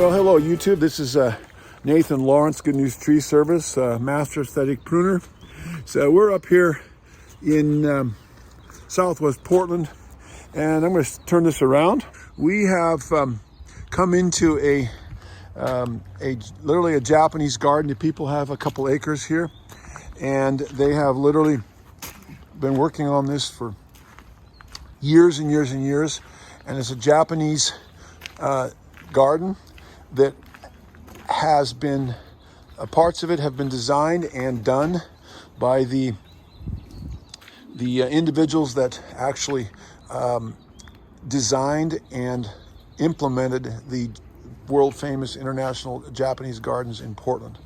Well, hello YouTube. This is Nathan Lawrence, Good News Tree Service, Master Aesthetic Pruner. So we're up here in Southwest Portland, and I'm going to turn this around. We have come into literally a Japanese garden. The people have a couple acres here, and they have literally been working on this for years and years and years. And it's a Japanese garden that has been, parts of it have been designed and done by the individuals that actually designed and implemented the world famous international Japanese gardens in Portland.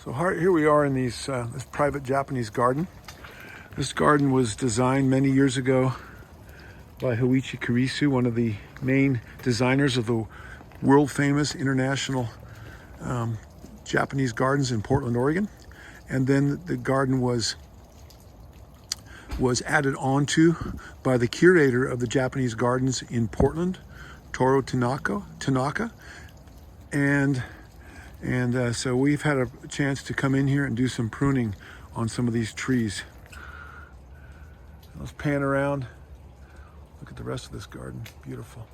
So here we are in this private Japanese garden. This garden was designed many years ago by Hinoki Kurisu, one of the main designers of the world famous international Japanese gardens in Portland, Oregon. And then the garden was added onto by the curator of the Japanese gardens in Portland, Toru Tanaka. And so we've had a chance to come in here and do some pruning on some of these trees. Let's pan around. Look at the rest of this garden. Beautiful.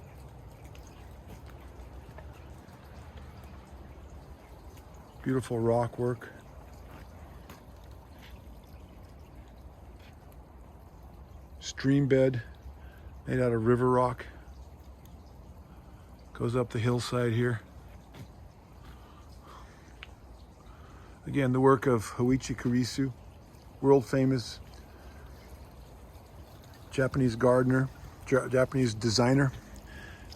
Beautiful rock work. Stream bed made out of river rock. Goes up the hillside here. Again, the work of Hinoki Kurisu, world famous Japanese gardener, Japanese designer,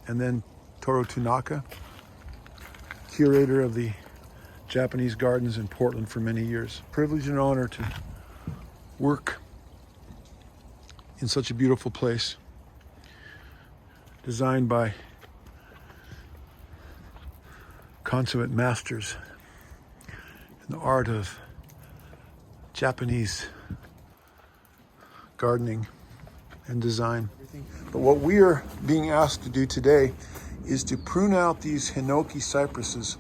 and then Toru Tanaka, curator of the Japanese gardens in Portland for many years. Privilege and honor to work in such a beautiful place, designed by consummate masters in the art of Japanese gardening and design. But what we are being asked to do today is to prune out these Hinoki cypresses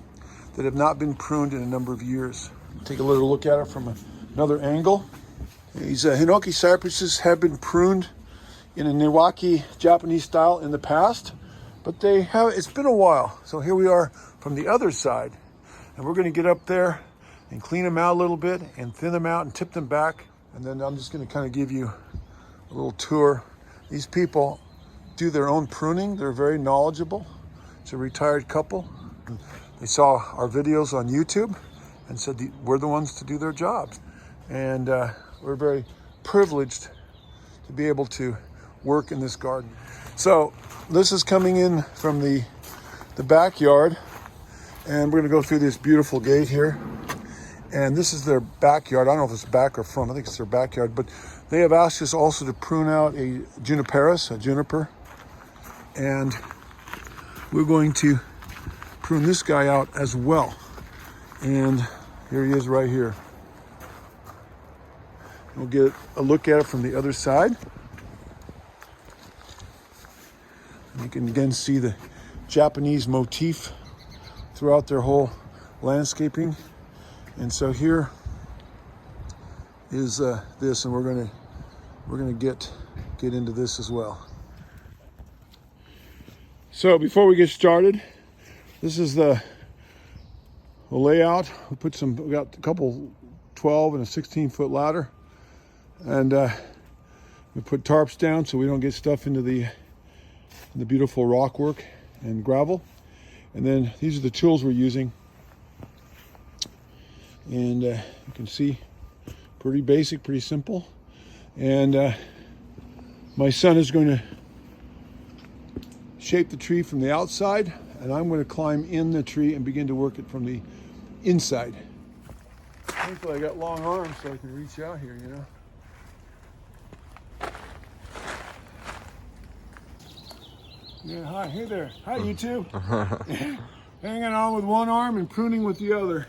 that have not been pruned in a number of years. Take a little look at it from another angle. These Hinoki cypresses have been pruned in a Niwaki Japanese style in the past, but it's been a while. So here we are from the other side, and we're going to get up there and clean them out a little bit and thin them out and tip them back. And then I'm just going to kind of give you a little tour. These people do their own pruning. They're very knowledgeable. It's a retired couple. They saw our videos on YouTube and said we're the ones to do their jobs. And we're very privileged to be able to work in this garden. So this is coming in from the backyard, and we're gonna go through this beautiful gate here. And this is their backyard. I don't know if it's back or front. I think it's their backyard, but they have asked us also to prune out a juniper, and we're going to prune this guy out as well. And here he is right here. We'll get a look at it from the other side. And you can again see the Japanese motif throughout their whole landscaping. And so here is this, and we're gonna get into this as well. So before we get started, this is the layout. We got a couple 12 and a 16-foot ladder, and we put tarps down so we don't get stuff into the beautiful rock work and gravel. And then these are the tools we're using, and you can see pretty basic, pretty simple. And my son is going to shape the tree from the outside, and I'm going to climb in the tree and begin to work it from the inside. Thankfully I got long arms so I can reach out here, you know. Yeah, hi, hey there. Hi, you two. Hanging on with one arm and pruning with the other.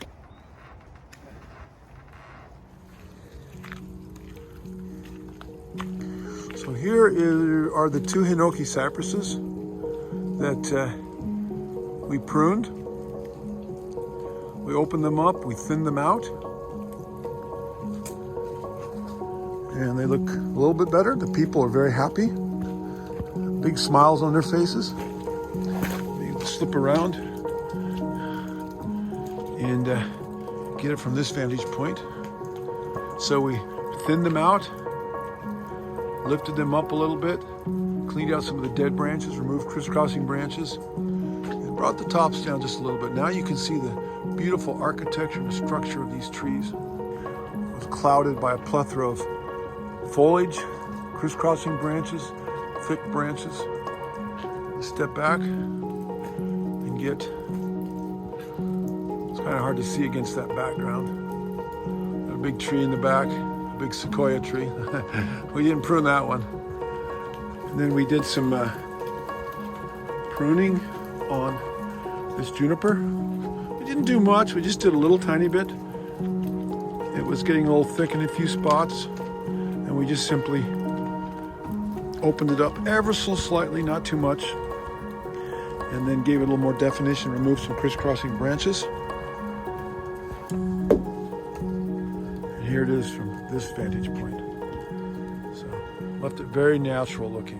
So here are the two Hinoki cypresses that we pruned. We opened them up, we thinned them out. And they look a little bit better. The people are very happy. Big smiles on their faces. You slip around and get it from this vantage point. So we thinned them out, lifted them up a little bit, cleaned out some of the dead branches, removed crisscrossing branches, and brought the tops down just a little bit. Now you can see the beautiful architecture and structure of these trees. It was clouded by a plethora of foliage, crisscrossing branches, thick branches. Step back and get, it's kind of hard to see against that background. Got a big tree in the back, a big sequoia tree. We didn't prune that one. And then we did some pruning on this juniper. We didn't do much, we just did a little tiny bit. It was getting a little thick in a few spots, and we just simply opened it up ever so slightly, not too much, and then gave it a little more definition, removed some crisscrossing branches. And here it is from this vantage point. So left it very natural looking.